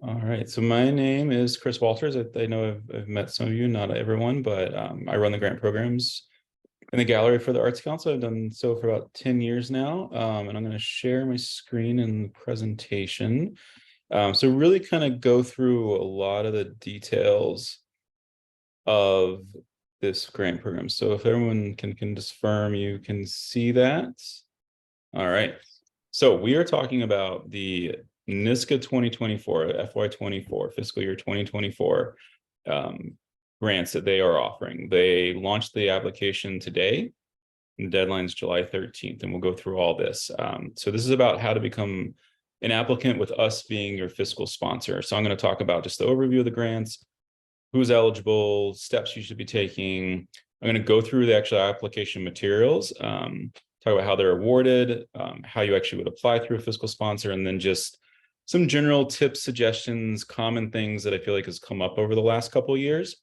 All right, so my name is Chris Walters. I know I've met some of you, not everyone, but I run the grant programs in the gallery for the Arts Council. I've done so for about 10 years now, and I'm going to share my screen and the presentation. So really kind of go through a lot of the details of this grant program. So if everyone can just confirm you can see that. All right, so we are talking about the NISCA 2024, FY24, fiscal year 2024 grants that they are offering. They launched the application today, and the deadline's July 13th, and we'll go through all this. So this is about how to become an applicant with us being your fiscal sponsor. So I'm going to talk about just the overview of the grants, who's eligible, steps you should be taking. I'm going to go through the actual application materials, talk about how they're awarded, how you actually would apply through a fiscal sponsor, and then just some general tips, suggestions, common things that I feel like has come up over the last couple of years.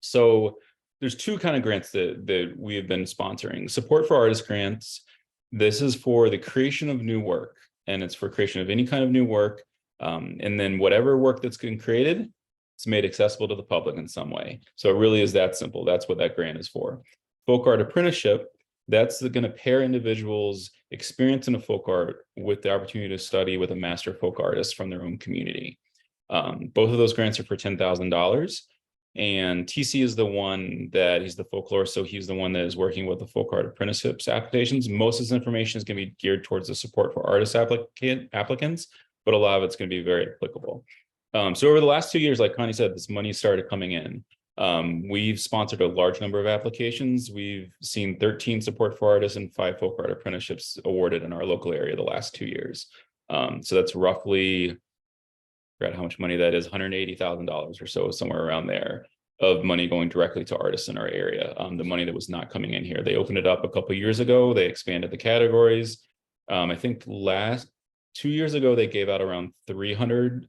So there's two kind of grants that we have been sponsoring. Support for Artists grants. This is for the creation of new work, and it's for creation of any kind of new work. And then whatever work that's been created, it's made accessible to the public in some way. So it really is that simple. That's what that grant is for. Folk art apprenticeship, that's going to pair individuals' experience in a folk art with the opportunity to study with a master folk artist from their own community. Both of those grants are for $10,000. And TC is the one that he's the folklorist, so he's the one that is working with the folk art apprenticeships applications. Most of this information is going to be geared towards the support for artist applicants, but a lot of it's going to be very applicable. So over the last 2 years, like Connie said, this money started coming in. We've sponsored a large number of applications. We've seen 13 support for artists and 5 folk art apprenticeships awarded in our local area the last 2 years. So that's roughly, I forgot how much money that is, $180,000 or so, somewhere around there, of money going directly to artists in our area. The money that was not coming in here. They opened it up a couple of years ago. They expanded the categories. I think 2 years ago, they gave out around 300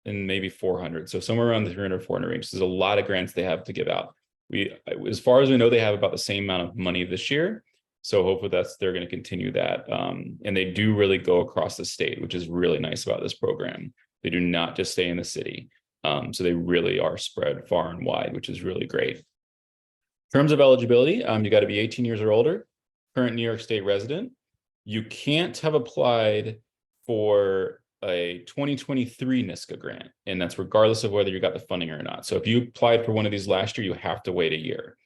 and maybe 400. So somewhere around the 300, 400 range. There's a lot of grants they have to give out. As far as we know, they have about the same amount of money this year. So hopefully they're going to continue that. And they do really go across the state, which is really nice about this program. They do not just stay in the city. So they really are spread far and wide, which is really great. In terms of eligibility, you got to be 18 years or older, current New York State resident. You can't have applied for a 2023 NISCA grant, and that's regardless of whether you got the funding or not. So if you applied for one of these last year, you have to wait a year.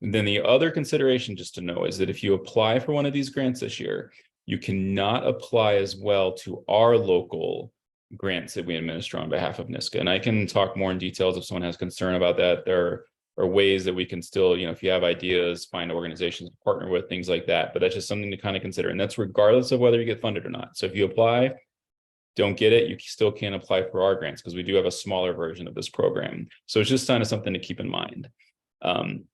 And then the other consideration just to know is that if you apply for one of these grants this year, you cannot apply as well to our local grants that we administer on behalf of NISCA. And I can talk more in details if someone has concern about that. There are ways that we can still, if you have ideas, find organizations to partner with, things like that. But that's just something to kind of consider. And that's regardless of whether you get funded or not. So if you apply, don't get it, you still can't apply for our grants because we do have a smaller version of this program. So it's just kind of something to keep in mind.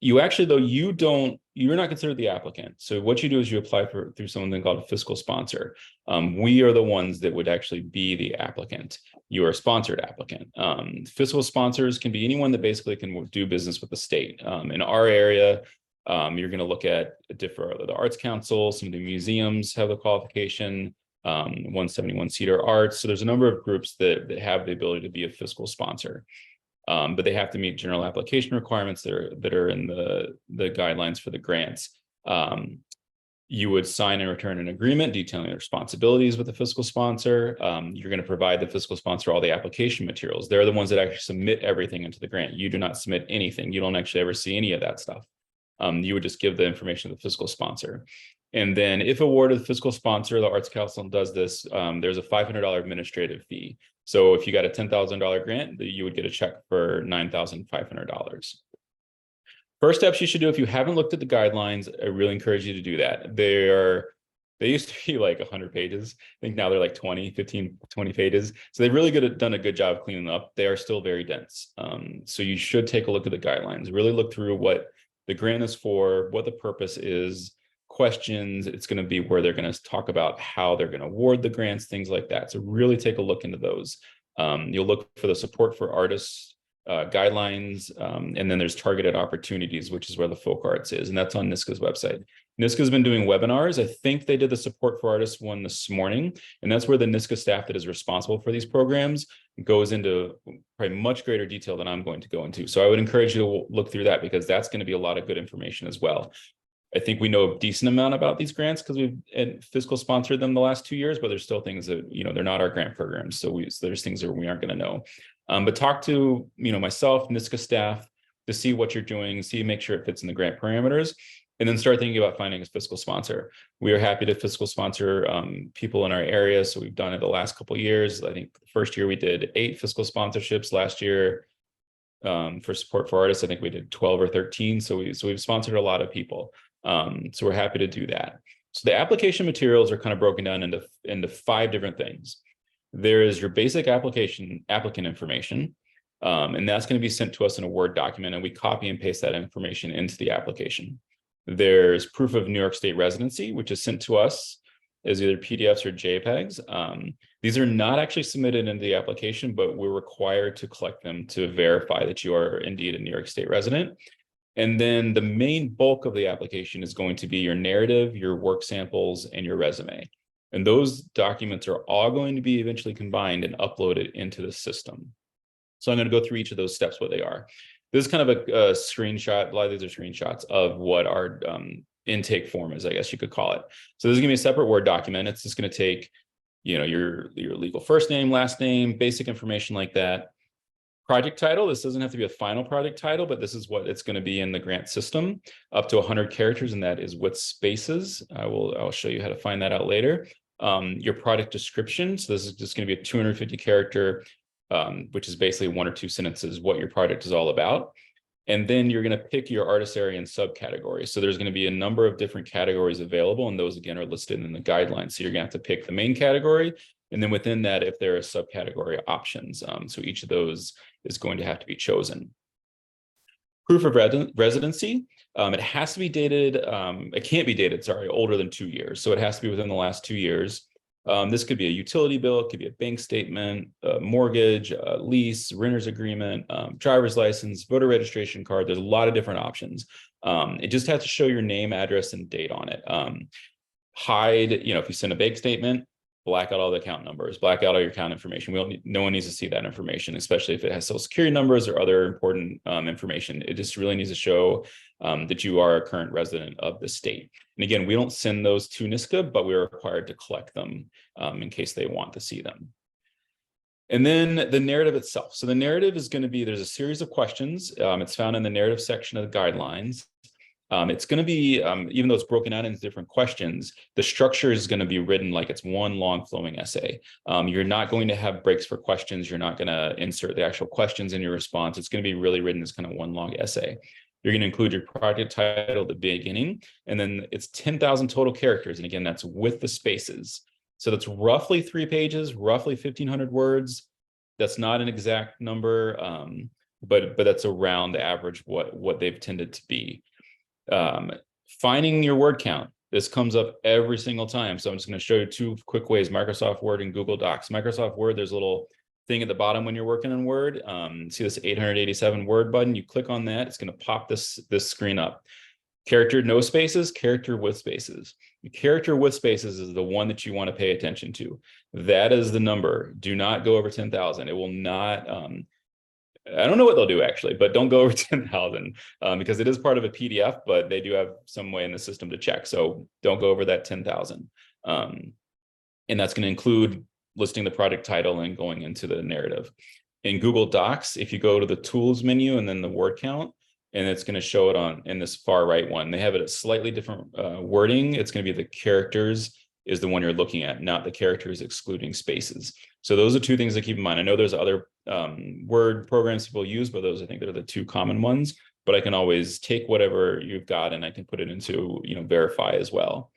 You actually, though, you're not considered the applicant. So what you do is you apply through something called a fiscal sponsor. We are the ones that would actually be the applicant. You are a sponsored applicant. Fiscal sponsors can be anyone that basically can do business with the state. In our area, you're going to look at the Arts Council, some of the museums have the qualification, 171 Cedar Arts. So there's a number of groups that have the ability to be a fiscal sponsor. But they have to meet general application requirements that are in the guidelines for the grants. You would sign and return an agreement detailing the responsibilities with the fiscal sponsor. You're going to provide the fiscal sponsor all the application materials. They're the ones that actually submit everything into the grant. You do not submit anything. You don't actually ever see any of that stuff. You would just give the information to the fiscal sponsor. And then if awarded the fiscal sponsor, the Arts Council does this, there's a $500 administrative fee. So if you got a $10,000 grant, you would get a check for $9,500. First steps you should do if you haven't looked at the guidelines, I really encourage you to do that. They used to be like 100 pages. I think now they're like 15, 20 pages. So they've really done a good job of cleaning them up. They are still very dense. So you should take a look at the guidelines, really look through what the grant is for, what the purpose is, questions. It's going to be where they're going to talk about how they're going to award the grants, things like that. So really take a look into those. You'll look for the support for artists guidelines, and then there's targeted opportunities, which is where the folk arts is, and that's on NISCA's website. NISCA's been doing webinars. I think they did the support for artists one this morning, and that's where the NISCA staff that is responsible for these programs goes into probably much greater detail than I'm going to go into. So I would encourage you to look through that, because that's going to be a lot of good information as well. I think we know a decent amount about these grants because we've Fiscal sponsored them the last 2 years, but there's still things that, they're not our grant programs. So there's things that we aren't going to know. But talk to, myself, NISCA staff to see what you're doing, make sure it fits in the grant parameters, and then start thinking about finding a fiscal sponsor. We are happy to fiscal sponsor people in our area. So we've done it the last couple of years. I think the first year we did 8 fiscal sponsorships. Last year for support for artists, I think we did 12 or 13. So we've sponsored a lot of people. So we're happy to do that. So the application materials are kind of broken down into 5 different things. There is your basic applicant information, and that's going to be sent to us in a Word document, and we copy and paste that information into the application. There's proof of New York State residency, which is sent to us as either PDFs or JPEGs. These are not actually submitted into the application, but we're required to collect them to verify that you are indeed a New York State resident. And then the main bulk of the application is going to be your narrative, your work samples, and your resume. And those documents are all going to be eventually combined and uploaded into the system. So I'm going to go through each of those steps, what they are. This is kind of a screenshot. A lot of these are screenshots of what our intake form is, I guess you could call it. So this is going to be a separate Word document. It's just going to take, your legal first name, last name, basic information like that. Project title, this doesn't have to be a final project title, but this is what it's going to be in the grant system, up to 100 characters, and that is with spaces. I'll show you how to find that out later. Your product description, so this is just going to be a 250 character, which is basically 1 or 2 sentences, what your product is all about. And then you're going to pick your artist area and subcategories. So there's going to be a number of different categories available, and those again are listed in the guidelines. So you're going to have to pick the main category, and then within that, if there are subcategory options. So each of those is going to have to be chosen. Proof of residency, it has to be dated, it can't be dated, older than 2 years. So it has to be within the last 2 years. This could be a utility bill, it could be a bank statement, a mortgage, a lease, renter's agreement, driver's license, voter registration card. There's a lot of different options. It just has to show your name, address, and date on it. Hide, if you send a bank statement, black out all the account numbers, black out all your account information. No one needs to see that information, especially if it has social security numbers or other important information. It just really needs to show that you are a current resident of the state. And again, we don't send those to NISCA, but we're required to collect them in case they want to see them. And then the narrative itself. So the narrative is going to be, there's a series of questions. It's found in the narrative section of the guidelines. It's going to be, even though it's broken out into different questions, the structure is going to be written like it's one long flowing essay. You're not going to have breaks for questions. You're not going to insert the actual questions in your response. It's going to be really written as kind of one long essay. You're going to include your project title at the beginning, and then it's 10,000 total characters. And again, that's with the spaces. So that's roughly 3 pages, roughly 1,500 words. That's not an exact number, but that's around the average what they've tended to be. Finding your word count. This comes up every single time. So I'm just going to show you 2 quick ways, Microsoft Word and Google Docs. Microsoft Word, there's a little thing at the bottom when you're working in Word. See this 887 word button? You click on that, it's going to pop this screen up. Character no spaces, character with spaces. The character with spaces is the one that you want to pay attention to. That is the number. Do not go over 10,000. It will not, I don't know what they'll do actually, but don't go over 10,000 because it is part of a PDF, but they do have some way in the system to check. So don't go over that 10,000. And that's going to include listing the product title and going into the narrative. In Google Docs, if you go to the tools menu and then the word count, and it's going to show it in this far right one. They have it at slightly different wording. It's going to be the characters is the one you're looking at, not the characters excluding spaces. So those are 2 things to keep in mind. I know there's other word programs people use, but those I think they're the 2 common ones. But I can always take whatever you've got and I can put it into verify as well.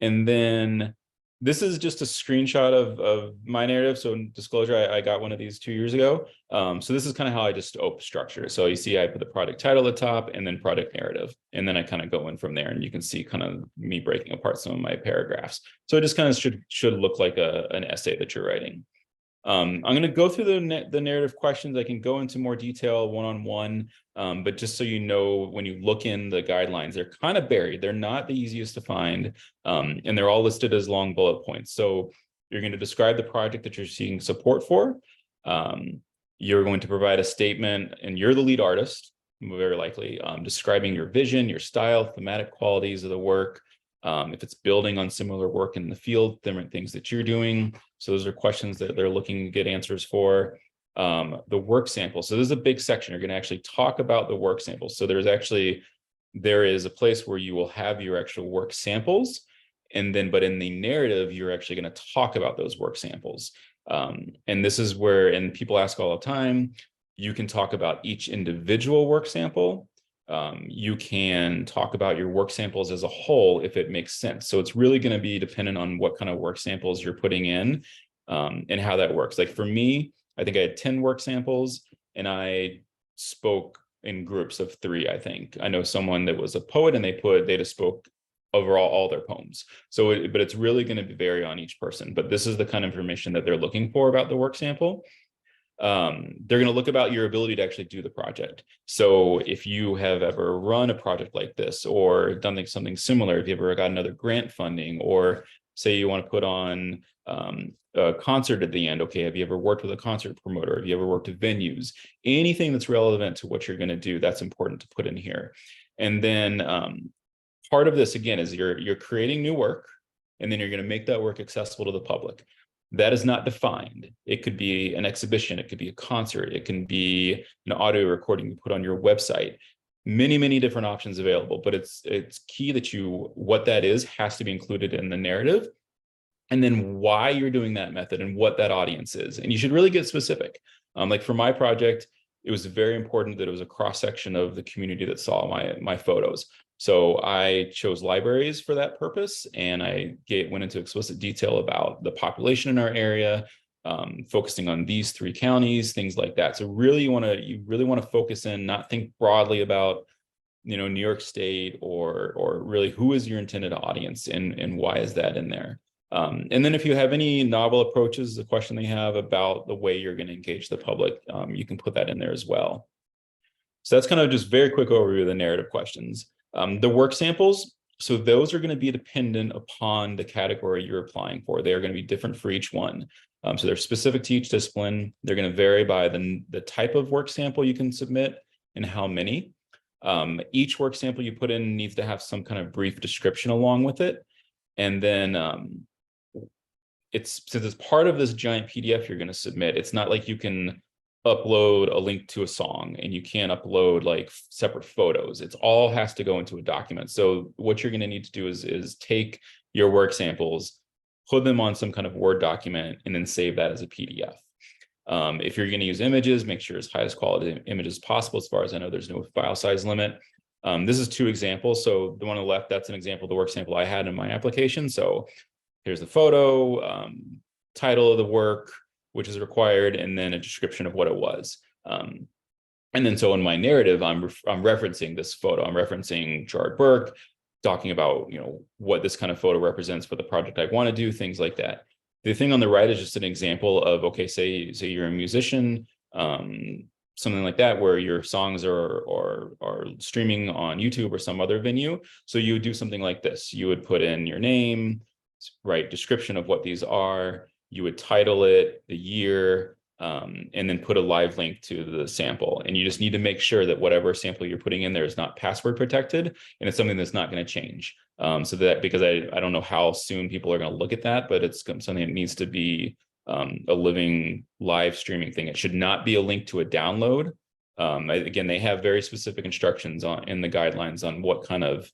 And then this is just a screenshot of my narrative. So disclosure, I got one of these 2 years ago. So this is kind of how I just structure it. So you see I put the product title at the top and then product narrative. And then I kind of go in from there, and you can see kind of me breaking apart some of my paragraphs. So it just kind of should look like an essay that you're writing. I'm going to go through the narrative questions. I can go into more detail one-on-one, but just so you know, when you look in the guidelines, they're kind of buried. They're not the easiest to find, and they're all listed as long bullet points. So you're going to describe the project that you're seeking support for. You're going to provide a statement, and you're the lead artist, very likely, describing your vision, your style, thematic qualities of the work. If it's building on similar work in the field, different things that you're doing. So those are questions that they're looking to get answers for. The work sample. So this is a big section. You're going to actually talk about the work samples. So there is a place where you will have your actual work samples. And then, but in the narrative, you're actually going to talk about those work samples. And this is where, and people ask all the time, you can talk about each individual work sample. You can talk about your work samples as a whole if it makes sense. So it's really going to be dependent on what kind of work samples you're putting in, and how that works. Like for me, I think I had 10 work samples and I spoke in groups of 3, I think. I know someone that was a poet and they just spoke overall all their poems. So, but it's really going to vary on each person. But this is the kind of information that they're looking for about the work sample. They're going to look about your ability to actually do the project. So if you have ever run a project like this or done something similar, if you ever got another grant funding, or say you want to put on a concert at the end, okay, have you ever worked with a concert promoter? Have you ever worked with venues? Anything that's relevant to what you're going to do, that's important to put in here. And then part of this, again, is you're creating new work, and then you're going to make that work accessible to the public. That is not defined. It could be an exhibition, it could be a concert, it can be an audio recording you put on your website. Many different options available, but it's key that what that is has to be included in the narrative, and then why you're doing that method and what that audience is. And you should really get specific. Like for my project, it was very important that it was a cross-section of the community that saw my photos. So I chose libraries for that purpose, and I went into explicit detail about the population in our area, focusing on these 3 counties, things like that. So really, you really want to focus in, not think broadly about, New York State, or really who is your intended audience and why is that in there. And then if you have any novel approaches, the question they have about the way you're going to engage the public, you can put that in there as well. So that's kind of just very quick overview of the narrative questions. The work samples, so those are going to be dependent upon the category you're applying for. They are going to be different for each one. So they're specific to each discipline. They're going to vary by the type of work sample you can submit and how many. Each work sample you put in needs to have some kind of brief description along with it. And then since it's part of this giant PDF you're going to submit, it's not like you can upload a link to a song and you can't upload like separate photos. It's all has to go into a document. So what you're going to need to do is take your work samples, put them on some kind of Word document, and then save that as a PDF. If you're going to use images, make sure it's highest quality images possible. As far as I know, there's no file size limit. This is 2 examples. So the one on the left, that's an example of the work sample I had in my application. So here's the photo, title of the work, which is required, and then a description of what it was. And then so in my narrative, I'm referencing this photo. I'm referencing Gerard Burke, talking about what this kind of photo represents for the project I want to do, things like that. The thing on the right is just an example of, okay, say you're a musician, something like that, where your songs are streaming on YouTube or some other venue. So you would do something like this. You would put in your name, write description of what these are. You would title it, the year, and then put a live link to the sample. And you just need to make sure that whatever sample you're putting in there is not password protected, and it's something that's not going to change. So that, because I don't know how soon people are going to look at that, but it's something that needs to be a living live streaming thing. It should not be a link to a download. Again, they have very specific instructions in the guidelines on what kind of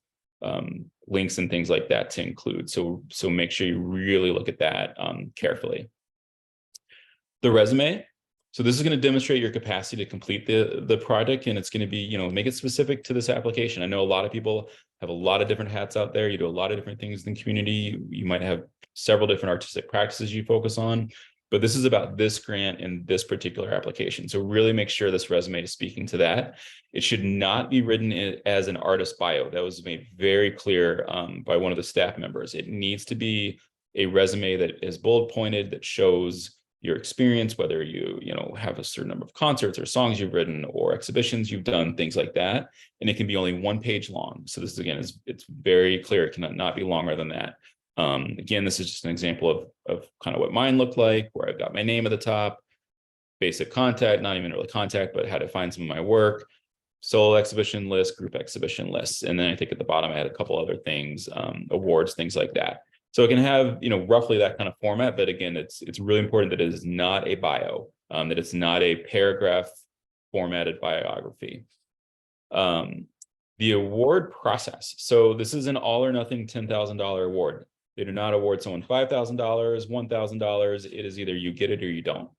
links and things like that to include. So make sure you really look at that carefully. The resume. So this is going to demonstrate your capacity to complete the project, and it's going to be, make it specific to this application. I know a lot of people have a lot of different hats out there. You do a lot of different things in the community. You might have several different artistic practices you focus on, but this is about this grant and this particular application. So really make sure this resume is speaking to that. It should not be written as an artist bio. That was made very clear by one of the staff members. It needs to be a resume that is bullet pointed, that shows your experience, whether you have a certain number of concerts or songs you've written or exhibitions you've done, things like that. And it can be only 1 page long. So this again it's very clear. It cannot not be longer than that. Again, this is just an example of kind of what mine looked like, where I've got my name at the top, basic contact, not even really contact, but how to find some of my work, solo exhibition list, group exhibition lists. And then I think at the bottom, I had a couple other things, awards, things like that. So it can have, roughly that kind of format. But again, it's really important that it is not a bio, that it's not a paragraph formatted biography. The award process. So this is an all or nothing $10,000 award. They do not award someone $5,000, $1,000. It is either you get it or you don't.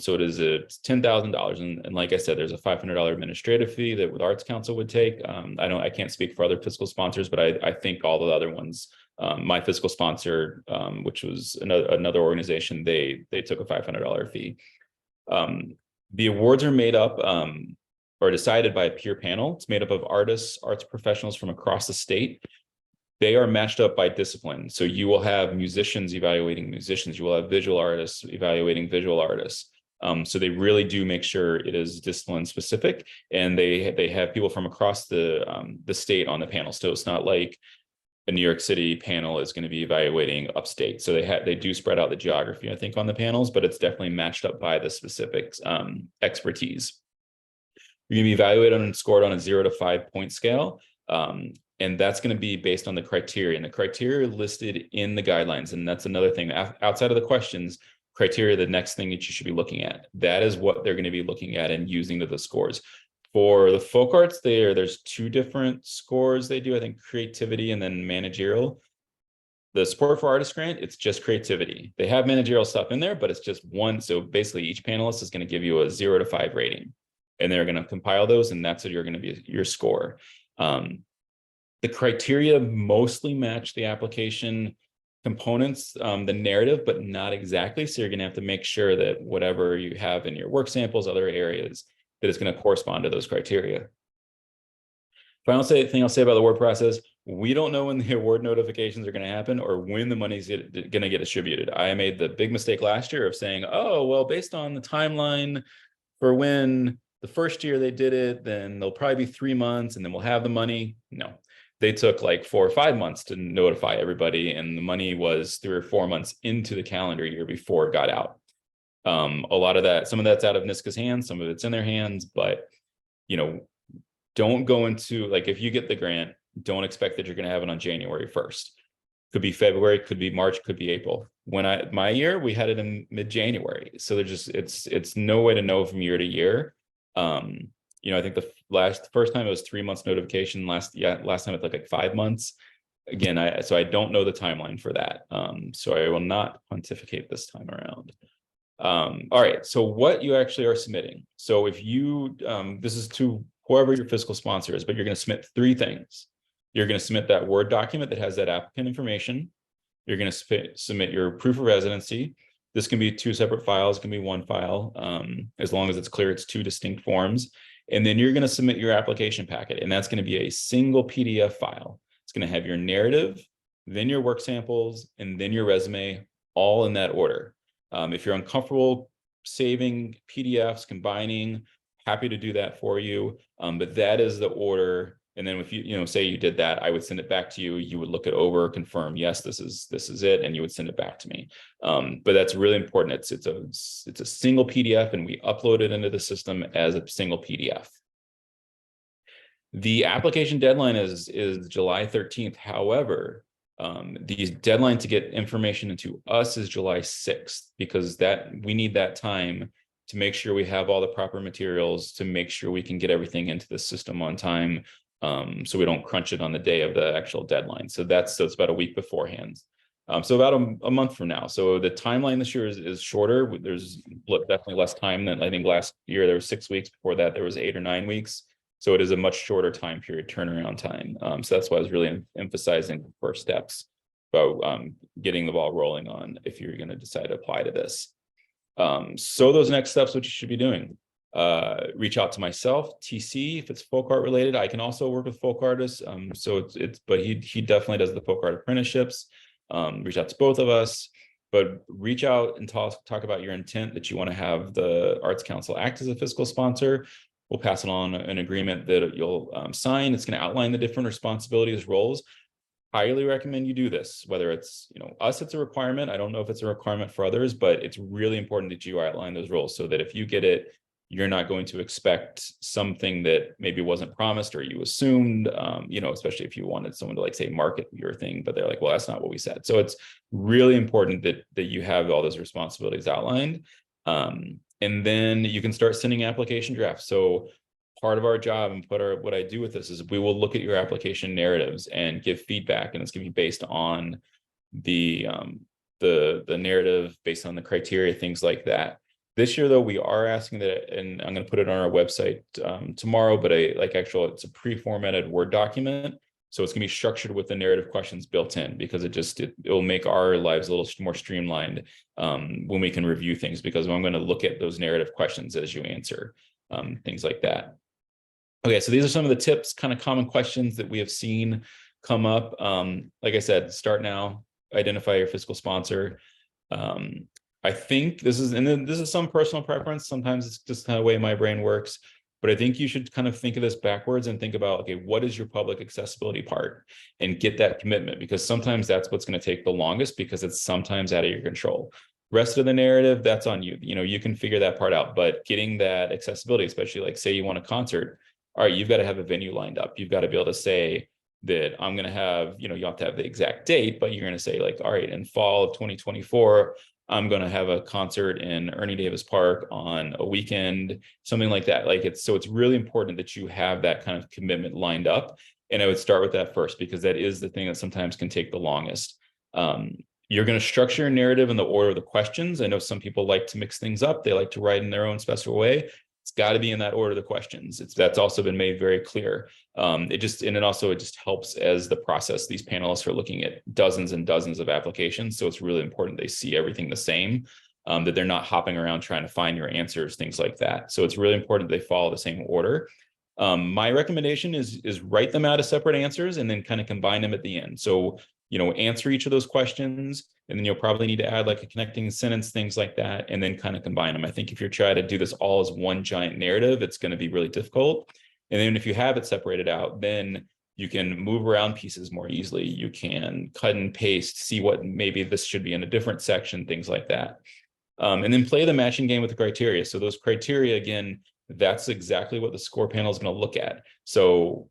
So it's $10,000. And like I said, there's a $500 administrative fee that the Arts Council would take. I can't speak for other fiscal sponsors, but I think all the other ones, my fiscal sponsor, which was another organization, they took a $500 fee. The awards are made up or decided by a peer panel. It's made up of artists, arts professionals from across the state. They are matched up by discipline. So you will have musicians evaluating musicians. You will have visual artists evaluating visual artists. So they really do make sure it is discipline specific, and they have people from across the state on the panel. So it's not like a New York City panel is going to be evaluating upstate. So they do spread out the geography, I think, on the panels, but it's definitely matched up by the specific expertise. You're going to be evaluated and scored on a 0 to 5 point scale. And that's going to be based on the criteria, and the criteria listed in the guidelines. And that's another thing outside of the questions, criteria, the next thing that you should be looking at. That is what they're going to be looking at and using to the scores. For the folk arts, there's 2 different scores they do, I think, creativity and then managerial. The Support for Artists grant, it's just creativity. They have managerial stuff in there, but it's just one. So basically each panelist is going to give you a 0 to 5 rating, and they're going to compile those, and that's what you're going to be your score. The criteria mostly match the application components, the narrative, but not exactly. So you're going to have to make sure that whatever you have in your work samples, other areas, that it's going to correspond to those criteria. Final thing I'll say about the award process, we don't know when the award notifications are going to happen or when the money's going to get distributed. I made the big mistake last year of saying, oh, well, based on the timeline for when the first year they did it, then there'll probably be 3 months and then we'll have the money. No. They took like 4 or 5 months to notify everybody, and the money was 3 or 4 months into the calendar year before it got out. A lot of that, some of that's out of NYSCA's hands, some of it's in their hands, but don't go into, like, if you get the grant, don't expect that you're going to have it on January 1st. Could be February, could be March, could be April. My year, we had it in mid-January. So it's no way to know from year to year. I think the first time it was 3 months notification. Last time it took like 5 months. Again, so I don't know the timeline for that. So I will not pontificate this time around. All right. So what you actually are submitting. So if you, this is to whoever your fiscal sponsor is, but you're going to submit 3 things. You're going to submit that Word document that has that applicant information. You're going to submit your proof of residency. This can be 2 separate files, it can be 1 file, as long as it's clear it's 2 distinct forms. And then you're going to submit your application packet, and that's going to be a single PDF file. It's going to have your narrative, then your work samples, and then your resume, all in that order. If you're uncomfortable saving PDFs, combining, happy to do that for you. But that is the order. And then if you say you did that, I would send it back to you. You would look it over, confirm, yes, this is it, and you would send it back to me. But that's really important. It's a single PDF, and we upload it into the system as a single PDF. The application deadline is July 13th. However, the deadline to get information into us is July 6th, because we need that time to make sure we have all the proper materials, to make sure we can get everything into the system on time. So we don't crunch it on the day of the actual deadline. So it's about a week beforehand. So about a month from now. So the timeline this year is shorter. There's definitely less time than I think last year. There was 6 weeks. Before that, there was 8 or 9 weeks. So it is a much shorter time period turnaround time. So that's why I was really emphasizing the first steps about getting the ball rolling on if you're going to decide to apply to this. So those next steps, what you should be doing. Reach out to myself, TC, if it's folk art related. I can also work with folk artists. But he definitely does the folk art apprenticeships. Reach out to both of us. but reach out and talk about your intent that you want to have the Arts Council act as a fiscal sponsor. We'll pass it on an agreement that you'll sign. It's going to outline the different responsibilities, roles. Highly recommend you do this, whether it's, us, it's a requirement. I don't know if it's a requirement for others, but it's really important that you outline those roles so that if you get it, you're not going to expect something that maybe wasn't promised or you assumed, especially if you wanted someone to like say market your thing, but they're like, well, that's not what we said. So it's really important that you have all those responsibilities outlined. And then you can start sending application drafts. So part of our job and what I do with this is we will look at your application narratives and give feedback, and it's going to be based on the narrative, based on the criteria, things like that. This year, though, we are asking that, and I'm going to put it on our website tomorrow, but it's a pre-formatted Word document. So it's going to be structured with the narrative questions built in, because it will make our lives a little more streamlined when we can review things, because I'm going to look at those narrative questions as you answer, things like that. Okay, so these are some of the tips, kind of common questions that we have seen come up. Like I said, start now, identify your fiscal sponsor. I think this is some personal preference. Sometimes it's just kind of the way my brain works, but I think you should kind of think of this backwards and think about, okay, what is your public accessibility part, and get that commitment, because sometimes that's what's going to take the longest, because it's sometimes out of your control. Rest of the narrative, that's on you. You can figure that part out, but getting that accessibility, especially like say you want a concert, all right, you've got to have a venue lined up. You've got to be able to say that I'm going to have, you have to have the exact date, but you're going to say like, all right, in fall of 2024, I'm going to have a concert in Ernie Davis Park on a weekend, something like that. So it's really important that you have that kind of commitment lined up. And I would start with that first, because that is the thing that sometimes can take the longest. You're going to structure your narrative in the order of the questions. I know some people like to mix things up. They like to write in their own special way. It's got to be in that order of the questions. That's also been made very clear. It just helps as the process. These panelists are looking at dozens and dozens of applications, so it's really important they see everything the same, that they're not hopping around trying to find your answers, things like that. So it's really important they follow the same order. My recommendation is write them out as separate answers and then kind of combine them at the end. So answer each of those questions, and then you'll probably need to add like a connecting sentence, things like that, and then kind of combine them. I think if you're trying to do this all as one giant narrative, it's going to be really difficult. And then if you have it separated out, then you can move around pieces more easily. You can cut and paste, see what maybe this should be in a different section, things like that. And then play the matching game with the criteria. So those criteria, again, that's exactly what the score panel is going to look at. So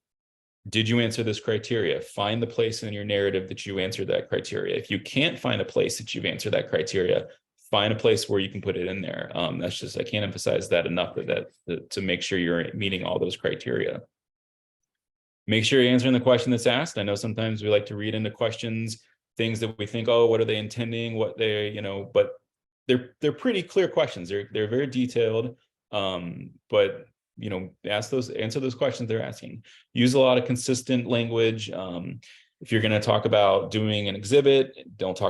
did you answer this criteria? Find the place in your narrative that you answered that criteria. If you can't find a place that you've answered that criteria, find a place where you can put it in there. I can't emphasize that enough, to make sure you're meeting all those criteria. Make sure you're answering the question that's asked. I know sometimes we like to read into questions things that we think, oh, what are they intending? What they, but they're pretty clear questions. They're very detailed, but answer those questions they're asking. Use a lot of consistent language. If you're going to talk about doing an exhibit, don't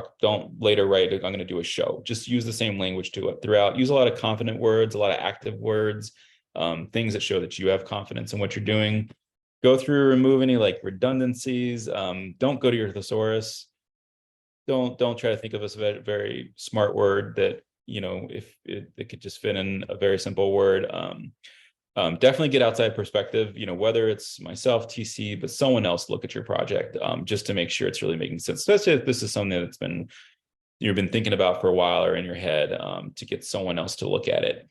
later write, I'm going to do a show. Just use the same language to it throughout. Use a lot of confident words, a lot of active words, things that show that you have confidence in what you're doing. Go through, remove any like redundancies. Don't go to your thesaurus. Don't try to think of a very smart word that, if it could just fit in a very simple word. Definitely get outside perspective, whether it's myself, TC, but someone else look at your project, just to make sure it's really making sense. Especially if this is something that's you've been thinking about for a while or in your head, to get someone else to look at it.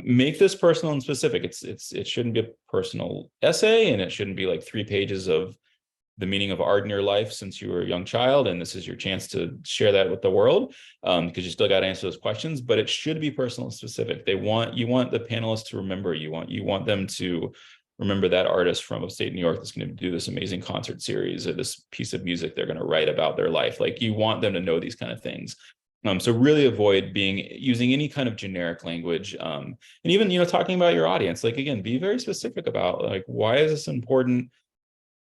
Make this personal and specific. It shouldn't be a personal essay, and it shouldn't be like 3 pages of the meaning of art in your life since you were a young child, and this is your chance to share that with the world, because you still got to answer those questions, but it should be personal and specific. You want the panelists to remember you. Want them to remember that artist from upstate New York that's going to do this amazing concert series, or this piece of music they're going to write about their life. Like, you want them to know these kind of things. So really avoid using any kind of generic language, and even talking about your audience. Like, again, be very specific about, like, why is this important?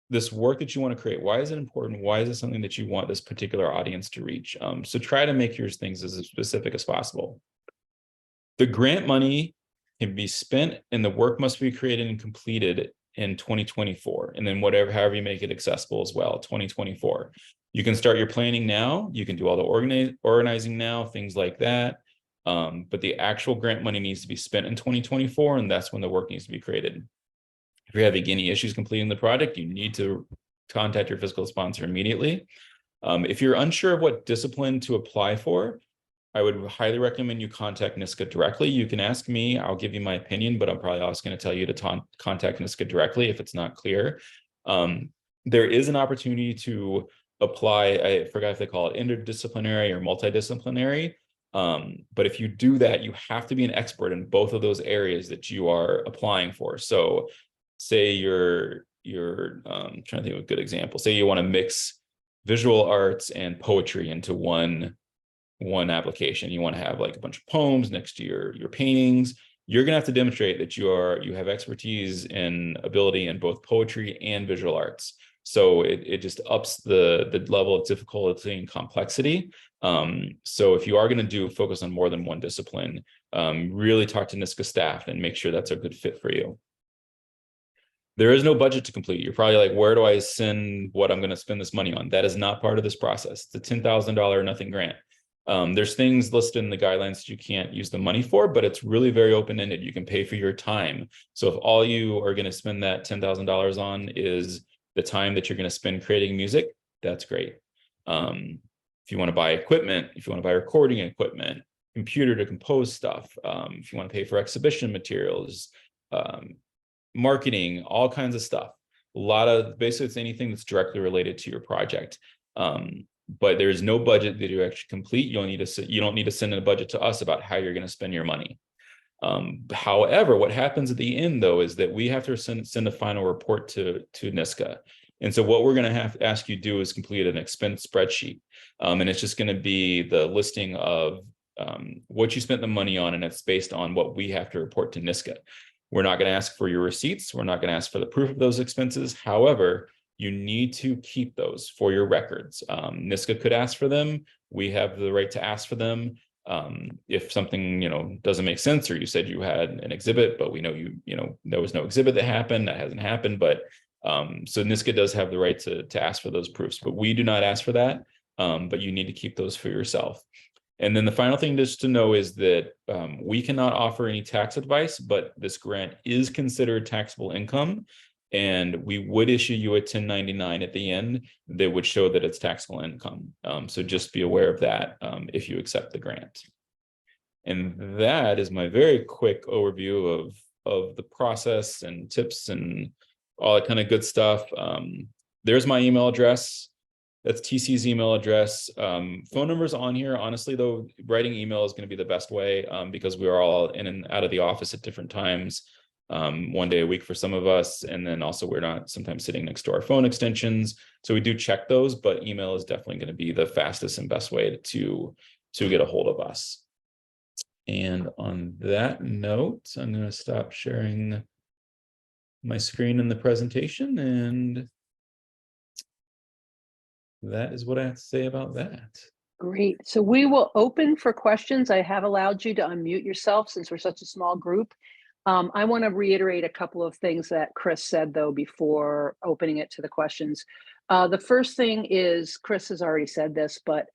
This work that you want to create, why is it important? Why is it something that you want this particular audience to reach? So try to make your things as specific as possible. The grant money can be spent and the work must be created and completed in 2024. And then however you make it accessible as well, 2024. You can start your planning now. You can do all the organizing now, things like that. But the actual grant money needs to be spent in 2024, and that's when the work needs to be created. If you're having any issues completing the project, you need to contact your fiscal sponsor immediately. If you're unsure of what discipline to apply for, I would highly recommend you contact NISCA directly. You can ask me, I'll give you my opinion, but I'm probably also going to tell you to contact NISCA directly if it's not clear. There is an opportunity to apply, I forgot if they call it interdisciplinary or multidisciplinary. But if you do that, you have to be an expert in both of those areas that you are applying for. So say you're trying to think of a good example. Say you want to mix visual arts and poetry into one application. You want to have like a bunch of poems next to your paintings. You're going to have to demonstrate that you have expertise and ability in both poetry and visual arts. So it just ups the level of difficulty and complexity. So if you are going to focus on more than one discipline, really talk to NISCA staff and make sure that's a good fit for you. There is no budget to complete. You're probably like, where do I send what I'm going to spend this money on? That is not part of this process. It's a $10,000 nothing grant. There's things listed in the guidelines that you can't use the money for, but it's really very open-ended. You can pay for your time. So if all you are going to spend that $10,000 on is the time that you're going to spend creating music, that's great. If you want to buy equipment, if you want to buy recording equipment, computer to compose stuff, if you want to pay for exhibition materials, marketing, all kinds of stuff. Basically it's anything that's directly related to your project. But there's no budget that you actually complete. You don't need to send a budget to us about how you're going to spend your money. However, what happens at the end though is that we have to send a final report to NISCA. And so what we're going to have to ask you to do is complete an expense spreadsheet. And it's just going to be the listing of what you spent the money on, and it's based on what we have to report to NISCA. We're not going to ask for your receipts. We're not going to ask for the proof of those expenses. However, you need to keep those for your records. NISCA could ask for them. We have the right to ask for them. If something, doesn't make sense, or you said you had an exhibit, but we know there was no exhibit that happened, that hasn't happened. But so NISCA does have the right to ask for those proofs, but we do not ask for that. But you need to keep those for yourself. And then the final thing just to know is that we cannot offer any tax advice, but this grant is considered taxable income. And we would issue you a 1099 at the end that would show that it's taxable income. So just be aware of that if you accept the grant. And that is my very quick overview of the process and tips and all that kind of good stuff. There's my email address. That's TC's email address. Phone numbers on here. Honestly, though, writing email is going to be the best way because we are all in and out of the office at different times. One day a week for some of us. And then also we're not sometimes sitting next to our phone extensions. So we do check those, but email is definitely going to be the fastest and best way to get a hold of us. And on that note, I'm going to stop sharing my screen in the presentation, and that is what I have to say about that. Great. So we will open for questions. I have allowed you to unmute yourself since we're such a small group. I want to reiterate a couple of things that Chris said, though, before opening it to the questions. The first thing is, Chris has already said this, but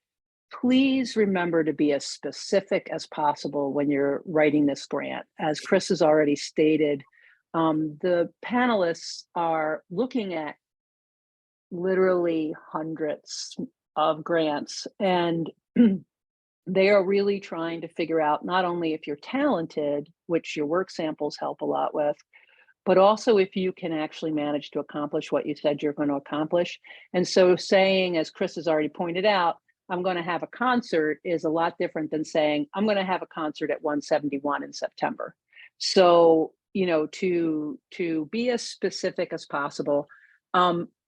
please remember to be as specific as possible when you're writing this grant. As Chris has already stated, the panelists are looking at literally hundreds of grants, and they are really trying to figure out not only if you're talented, which your work samples help a lot with, but also if you can actually manage to accomplish what you said you're going to accomplish. And so saying, as Chris has already pointed out, I'm going to have a concert is a lot different than saying, I'm going to have a concert at 171 in September. So, to be as specific as possible,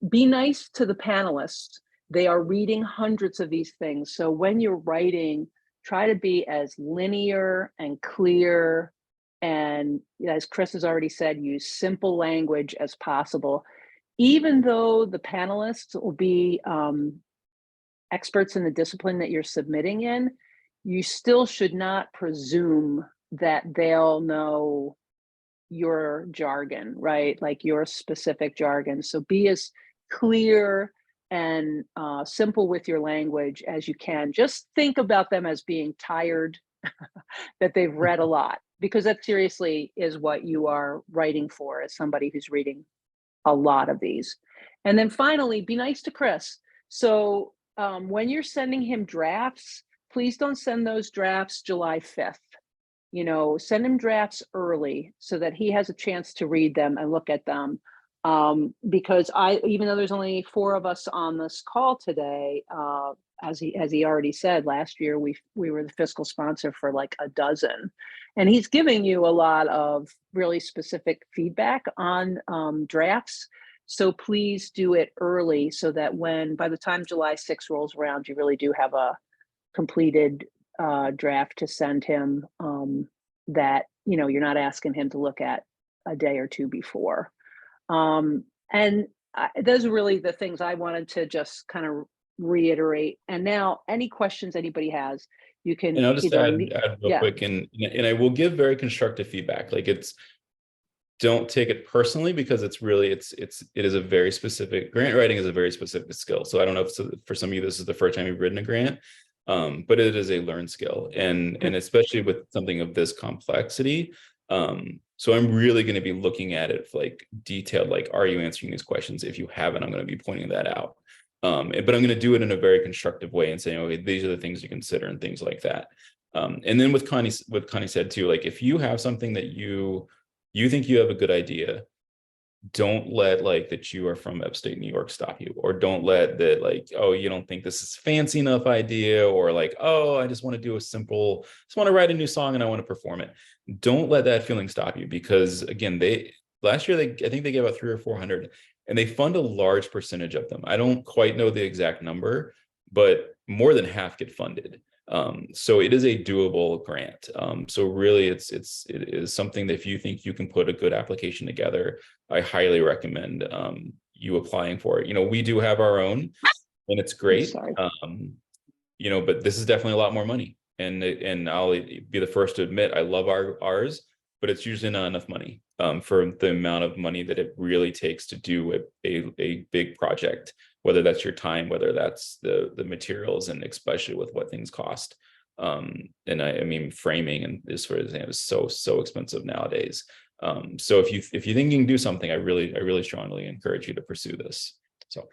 be nice to the panelists. They are reading hundreds of these things. So when you're writing, try to be as linear and clear. And as Chris has already said, use simple language as possible. Even though the panelists will be experts in the discipline that you're submitting in, you still should not presume that they'll know your jargon, right? Like your specific jargon. So be as clear and simple with your language as you can. Just think about them as being tired, that they've read a lot, because that seriously is what you are writing for, as somebody who's reading a lot of these. And then finally, be nice to Chris. So when you're sending him drafts, please don't send those drafts July 5th. Send him drafts early so that he has a chance to read them and look at them. Because even though there's only 4 of us on this call today, as he already said, last year we were the fiscal sponsor for like a dozen, and he's giving you a lot of really specific feedback on drafts. So please do it early so that by the time July 6th rolls around, you really do have a completed draft to send him, that you're not asking him to look at a day or two before. And those are really the things I wanted to just kind of reiterate. And now, any questions anybody has, you can And I'll just either add real quick, and I will give very constructive feedback. Like, don't take it personally, because it is a very specific, grant writing is a very specific skill. So I don't know if for some of you this is the first time you've written a grant, but it is a learned skill, and especially with something of this complexity. So I'm really going to be looking at it like detailed, like, are you answering these questions? If you haven't, I'm going to be pointing that out. But I'm going to do it in a very constructive way and saying, okay, these are the things to consider and things like that. And then what Connie said too, like, if you have something that you think you have a good idea, don't let like that you are from upstate New York stop you, or don't let that like, oh, you don't think this is fancy enough idea, or like, oh, I just want to do just want to write a new song and I want to perform it. Don't let that feeling stop you, because again, last year I think they gave out 300 or 400, and they fund a large percentage of them. I don't quite know the exact number, but more than half get funded. So it is a doable grant. So really it is something that if you think you can put a good application together, I highly recommend you applying for it. We do have our own, and it's great. But this is definitely a lot more money. And I'll be the first to admit, I love ours, but it's usually not enough money for the amount of money that it really takes to do a big project, whether that's your time, whether that's the materials, and especially with what things cost. And I mean, framing and this, for example, is so expensive nowadays. So if you think you can do something, I really strongly encourage you to pursue this. So